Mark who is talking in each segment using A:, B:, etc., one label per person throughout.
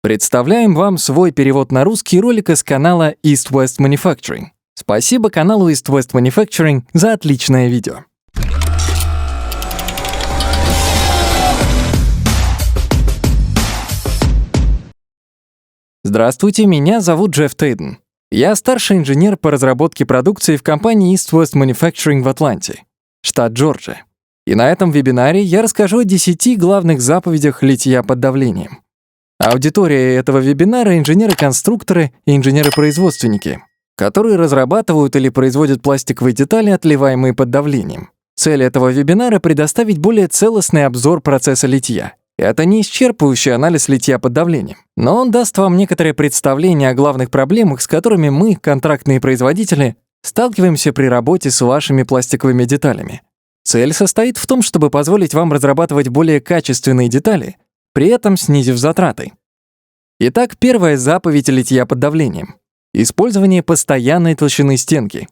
A: Представляем вам свой перевод на русский ролик из канала East West Manufacturing. Спасибо каналу East West Manufacturing за отличное видео. Здравствуйте, меня зовут Джефф Тейден. Я старший инженер по разработке продукции в компании East West Manufacturing в Атланте, штат Джорджия. И на этом вебинаре я расскажу о 10 главных заповедях литья под давлением. Аудитория этого вебинара — инженеры-конструкторы и инженеры-производственники, которые разрабатывают или производят пластиковые детали, отливаемые под давлением. Цель этого вебинара — предоставить более целостный обзор процесса литья. Это не исчерпывающий анализ литья под давлением, но он даст вам некоторое представление о главных проблемах, с которыми мы, контрактные производители, сталкиваемся при работе с вашими пластиковыми деталями. Цель состоит в том, чтобы позволить вам разрабатывать более качественные детали, при этом снизив затраты. Итак, первая заповедь литья под давлением — использование постоянной толщины стенки.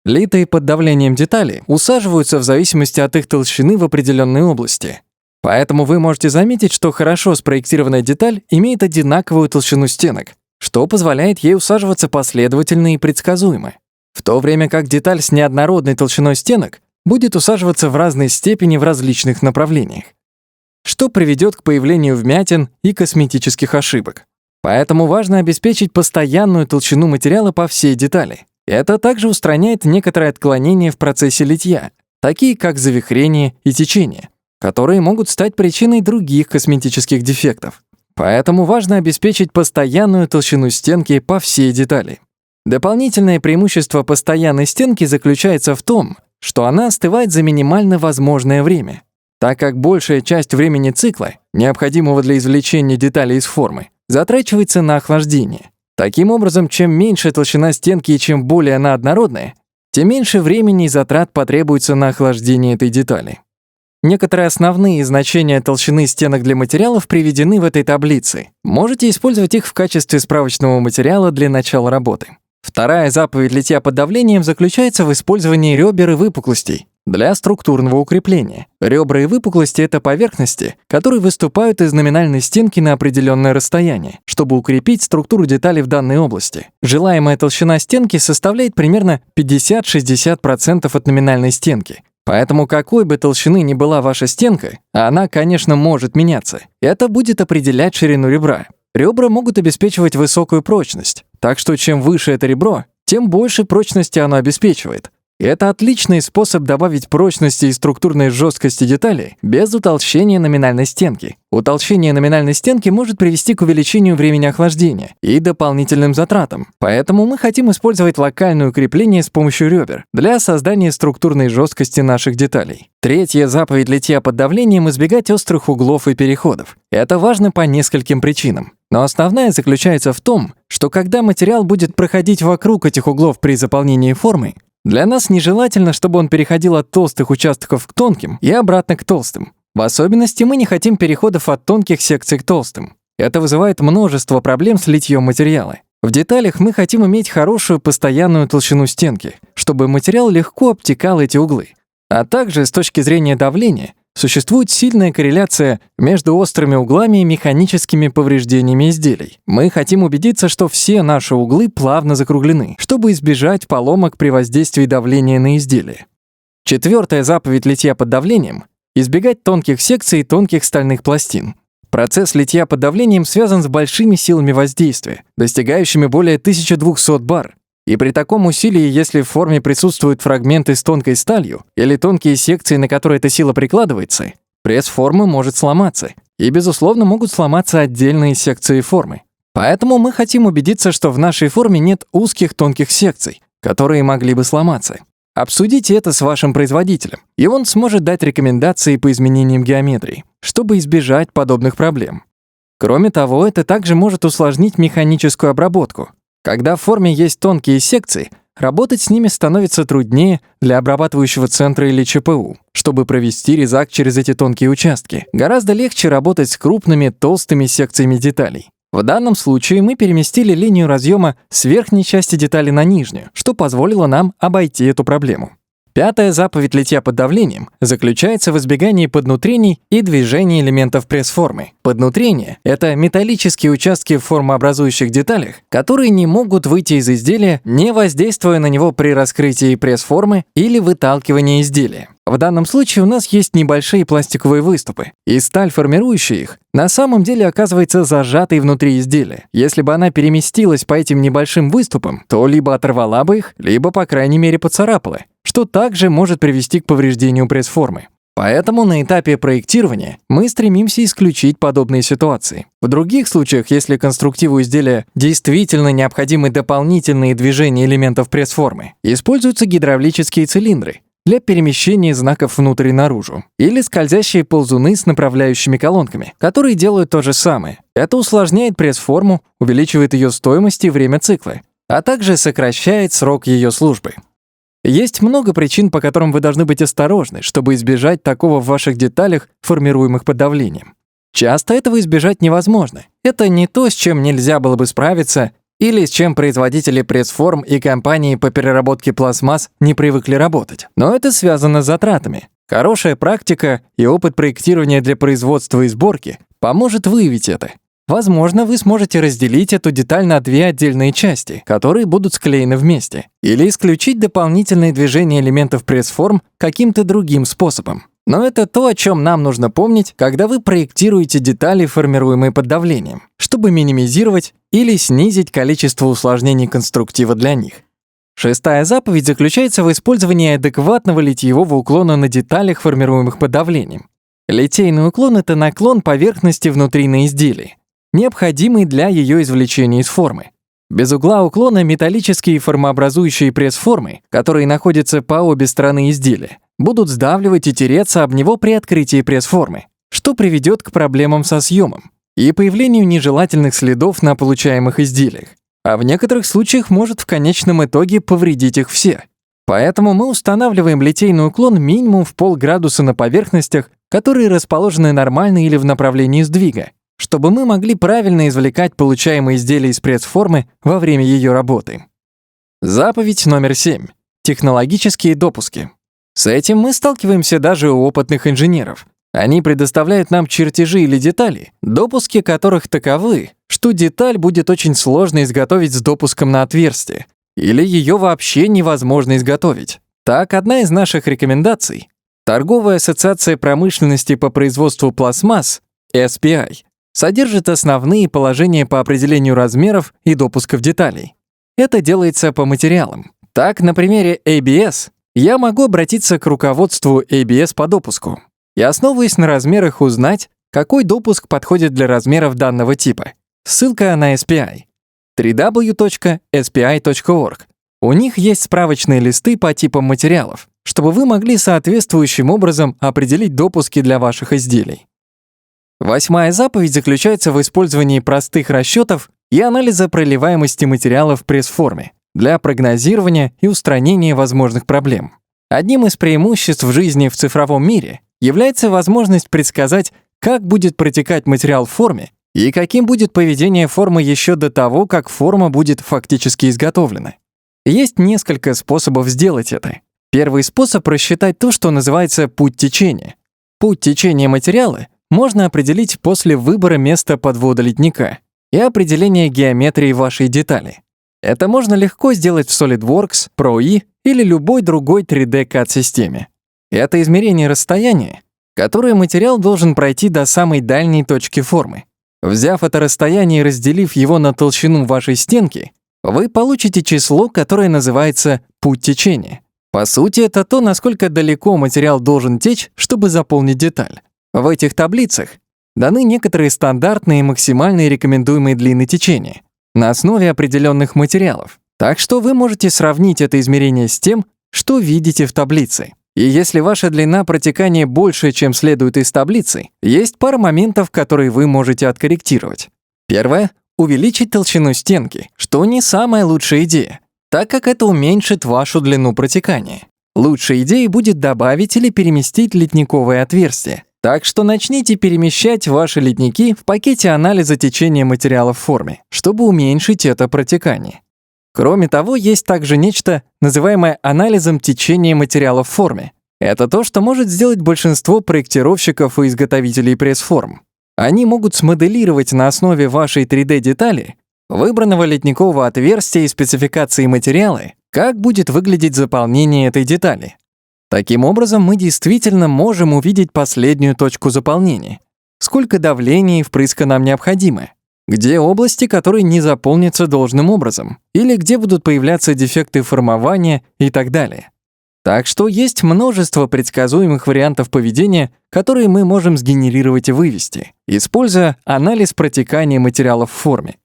A: Литые под давлением детали усаживаются в зависимости от их толщины в определенной области. Поэтому вы можете заметить, что хорошо спроектированная деталь имеет одинаковую толщину стенок, что позволяет ей усаживаться последовательно и предсказуемо, в то время как деталь с неоднородной толщиной стенок будет усаживаться в разной степени в различных направлениях, что приведет к появлению вмятин и косметических ошибок. Поэтому важно обеспечить постоянную толщину материала по всей детали. Это также устраняет некоторые отклонения в процессе литья, такие как завихрение и течение, которые могут стать причиной других косметических дефектов. Поэтому важно обеспечить постоянную толщину стенки по всей детали. Дополнительное преимущество постоянной стенки заключается в том, что она остывает за минимально возможное время, так как большая часть времени цикла, необходимого для извлечения деталей из формы, затрачивается на охлаждение. Таким образом, чем меньше толщина стенки и чем более она однородная, тем меньше времени и затрат потребуется на охлаждение этой детали. Некоторые основные значения толщины стенок для материалов приведены в этой таблице. Можете использовать их в качестве справочного материала для начала работы. Вторая заповедь литья под давлением заключается в использовании ребер и выпуклостей для структурного укрепления. Ребра и выпуклости — это поверхности, которые выступают из номинальной стенки на определенное расстояние, чтобы укрепить структуру детали в данной области. Желаемая толщина стенки составляет примерно 50-60% от номинальной стенки. Поэтому какой бы толщины ни была ваша стенка, а она, конечно, может меняться, это будет определять ширину ребра. Ребра могут обеспечивать высокую прочность, так что чем выше это ребро, тем больше прочности оно обеспечивает. И это отличный способ добавить прочности и структурной жесткости деталей без утолщения номинальной стенки. Утолщение номинальной стенки может привести к увеличению времени охлаждения и дополнительным затратам. Поэтому мы хотим использовать локальное укрепление с помощью ребер для создания структурной жесткости наших деталей. Третья заповедь литья под давлением — избегать острых углов и переходов. Это важно по нескольким причинам. Но основная заключается в том, что когда материал будет проходить вокруг этих углов при заполнении формы, для нас нежелательно, чтобы он переходил от толстых участков к тонким и обратно к толстым. В особенности мы не хотим переходов от тонких секций к толстым. Это вызывает множество проблем с литьем материала. В деталях мы хотим иметь хорошую постоянную толщину стенки, чтобы материал легко обтекал эти углы. А также с точки зрения давления существует сильная корреляция между острыми углами и механическими повреждениями изделий. Мы хотим убедиться, что все наши углы плавно закруглены, чтобы избежать поломок при воздействии давления на изделие. Четвертая заповедь литья под давлением — избегать тонких секций и тонких стальных пластин. Процесс литья под давлением связан с большими силами воздействия, достигающими более 1200 бар. И при таком усилии, если в форме присутствуют фрагменты с тонкой сталью или тонкие секции, на которые эта сила прикладывается, пресс формы может сломаться, и, безусловно, могут сломаться отдельные секции формы. Поэтому мы хотим убедиться, что в нашей форме нет узких тонких секций, которые могли бы сломаться. Обсудите это с вашим производителем, и он сможет дать рекомендации по изменениям геометрии, чтобы избежать подобных проблем. Кроме того, это также может усложнить механическую обработку. Когда в форме есть тонкие секции, работать с ними становится труднее для обрабатывающего центра или ЧПУ. Чтобы провести резак через эти тонкие участки, гораздо легче работать с крупными, толстыми секциями деталей. В данном случае мы переместили линию разъема с верхней части детали на нижнюю, что позволило нам обойти эту проблему. Пятая заповедь литья под давлением заключается в избегании поднутрений и движении элементов пресс-формы. Поднутрения — это металлические участки в формообразующих деталях, которые не могут выйти из изделия, не воздействуя на него при раскрытии пресс-формы или выталкивании изделия. В данном случае у нас есть небольшие пластиковые выступы, и сталь, формирующая их, на самом деле оказывается зажатой внутри изделия. Если бы она переместилась по этим небольшим выступам, то либо оторвала бы их, либо, по крайней мере, поцарапала, что также может привести к повреждению пресс-формы. Поэтому на этапе проектирования мы стремимся исключить подобные ситуации. В других случаях, если конструктиву изделия действительно необходимы дополнительные движения элементов пресс-формы, используются гидравлические цилиндры для перемещения знаков внутрь и наружу, или скользящие ползуны с направляющими колонками, которые делают то же самое. Это усложняет пресс-форму, увеличивает ее стоимость и время цикла, а также сокращает срок ее службы. Есть много причин, по которым вы должны быть осторожны, чтобы избежать такого в ваших деталях, формируемых под давлением. Часто этого избежать невозможно. Это не то, с чем нельзя было бы справиться, или с чем производители пресс-форм и компании по переработке пластмасс не привыкли работать. Но это связано с затратами. Хорошая практика и опыт проектирования для производства и сборки поможет выявить это. Возможно, вы сможете разделить эту деталь на две отдельные части, которые будут склеены вместе, или исключить дополнительные движения элементов пресс-форм каким-то другим способом. Но это то, о чем нам нужно помнить, когда вы проектируете детали, формируемые под давлением, чтобы минимизировать или снизить количество усложнений конструктива для них. Шестая заповедь заключается в использовании адекватного литьевого уклона на деталях, формируемых под давлением. Литейный уклон — это наклон поверхности внутри на изделии, необходимый для ее извлечения из формы. Без угла уклона металлические формообразующие пресс-формы, которые находятся по обе стороны изделия, будут сдавливать и тереться об него при открытии пресс-формы, что приведет к проблемам со съемом и появлению нежелательных следов на получаемых изделиях, а в некоторых случаях может в конечном итоге повредить их все. Поэтому мы устанавливаем литейный уклон минимум в полградуса на поверхностях, которые расположены нормально или в направлении сдвига, чтобы мы могли правильно извлекать получаемые изделия из пресс-формы во время ее работы. Заповедь номер 7. Технологические допуски. С этим мы сталкиваемся даже у опытных инженеров. Они предоставляют нам чертежи или детали, допуски которых таковы, что деталь будет очень сложно изготовить с допуском на отверстие, или ее вообще невозможно изготовить. Так, одна из наших рекомендаций — Торговая ассоциация промышленности по производству пластмасс, SPI, содержит основные положения по определению размеров и допусков деталей. Это делается по материалам. Так, на примере ABS я могу обратиться к руководству ABS по допуску и, основываясь на размерах, узнать, какой допуск подходит для размеров данного типа. Ссылка на SPI. www.spi.org. У них есть справочные листы по типам материалов, чтобы вы могли соответствующим образом определить допуски для ваших изделий. Восьмая заповедь заключается в использовании простых расчетов и анализа проливаемости материала в пресс-форме для прогнозирования и устранения возможных проблем. Одним из преимуществ жизни в цифровом мире является возможность предсказать, как будет протекать материал в форме и каким будет поведение формы еще до того, как форма будет фактически изготовлена. Есть несколько способов сделать это. Первый способ — рассчитать то, что называется путь течения. Путь течения материала можно определить после выбора места подвода литника и определения геометрии вашей детали. Это можно легко сделать в SolidWorks, Pro-E или любой другой 3D-CAD-системе. Это измерение расстояния, которое материал должен пройти до самой дальней точки формы. Взяв это расстояние и разделив его на толщину вашей стенки, вы получите число, которое называется путь течения. По сути, это то, насколько далеко материал должен течь, чтобы заполнить деталь. В этих таблицах даны некоторые стандартные и максимальные рекомендуемые длины течения на основе определенных материалов. Так что вы можете сравнить это измерение с тем, что видите в таблице. И если ваша длина протекания больше, чем следует из таблицы, есть пара моментов, которые вы можете откорректировать. Первое — увеличить толщину стенки, что не самая лучшая идея, так как это уменьшит вашу длину протекания. Лучшей идеей будет добавить или переместить литниковое отверстие. Так что начните перемещать ваши литники в пакете анализа течения материала в форме, чтобы уменьшить это протекание. Кроме того, есть также нечто, называемое анализом течения материала в форме. Это то, что может сделать большинство проектировщиков и изготовителей пресс-форм. Они могут смоделировать на основе вашей 3D-детали, выбранного литникового отверстия и спецификации материала, как будет выглядеть заполнение этой детали. Таким образом, мы действительно можем увидеть последнюю точку заполнения. Сколько давления и впрыска нам необходимо, где области, которые не заполнятся должным образом, или где будут появляться дефекты формования и так далее. Так что есть множество предсказуемых вариантов поведения, которые мы можем сгенерировать и вывести, используя анализ протекания материалов в форме.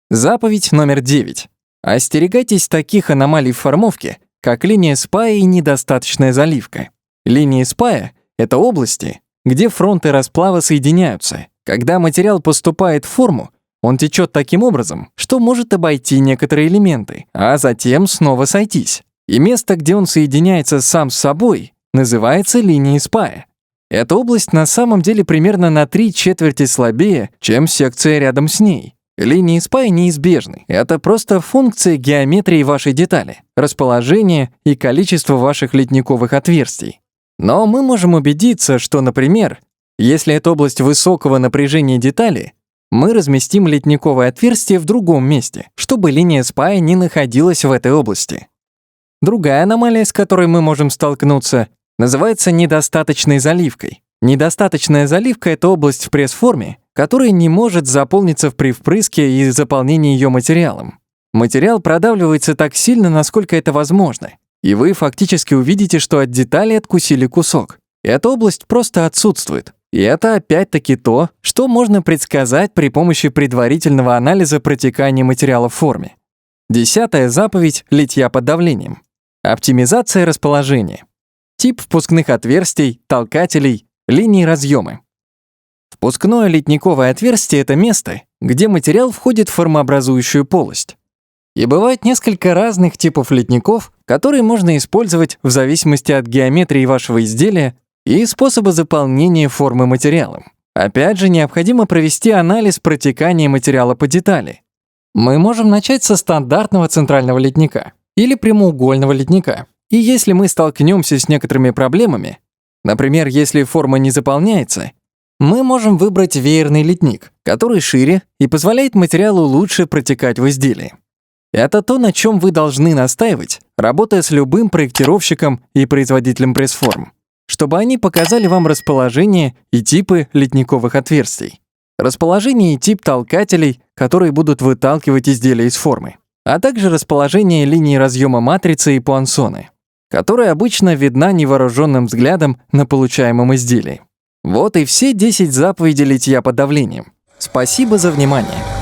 A: Заповедь номер 9. Остерегайтесь таких аномалий в формовке, как линия спая и недостаточная заливка. Линии спая — это области, где фронты расплава соединяются. Когда материал поступает в форму, он течет таким образом, что может обойти некоторые элементы, а затем снова сойтись. И место, где он соединяется сам с собой, называется линией спая. Эта область на самом деле примерно на 3/4 слабее, чем секция рядом с ней. Линии спая неизбежны. Это просто функция геометрии вашей детали, расположения и количества ваших литниковых отверстий. Но мы можем убедиться, что, например, если это область высокого напряжения детали, мы разместим литниковое отверстие в другом месте, чтобы линия спая не находилась в этой области. Другая аномалия, с которой мы можем столкнуться, называется недостаточной заливкой. Недостаточная заливка — это область в пресс-форме, которая не может заполниться при впрыске и заполнении ее материалом. Материал продавливается так сильно, насколько это возможно, и вы фактически увидите, что от детали откусили кусок. Эта область просто отсутствует. И это опять-таки то, что можно предсказать при помощи предварительного анализа протекания материала в форме. 10-я заповедь литья под давлением. Оптимизация расположения. Тип впускных отверстий, толкателей, линий разъема. Впускное литниковое отверстие — это место, где материал входит в формообразующую полость. И бывает несколько разных типов литников, которые можно использовать в зависимости от геометрии вашего изделия и способа заполнения формы материалом. Опять же, необходимо провести анализ протекания материала по детали. Мы можем начать со стандартного центрального литника или прямоугольного литника. И если мы столкнемся с некоторыми проблемами, например, если форма не заполняется, мы можем выбрать веерный литник, который шире и позволяет материалу лучше протекать в изделии. Это то, на чем вы должны настаивать, работая с любым проектировщиком и производителем пресс-форм, чтобы они показали вам расположение и типы литниковых отверстий, расположение и тип толкателей, которые будут выталкивать изделия из формы, а также расположение линий разъема матрицы и пуансоны, которая обычно видна невооруженным взглядом на получаемом изделии. Вот и все 10 заповедей литья под давлением. Спасибо за внимание.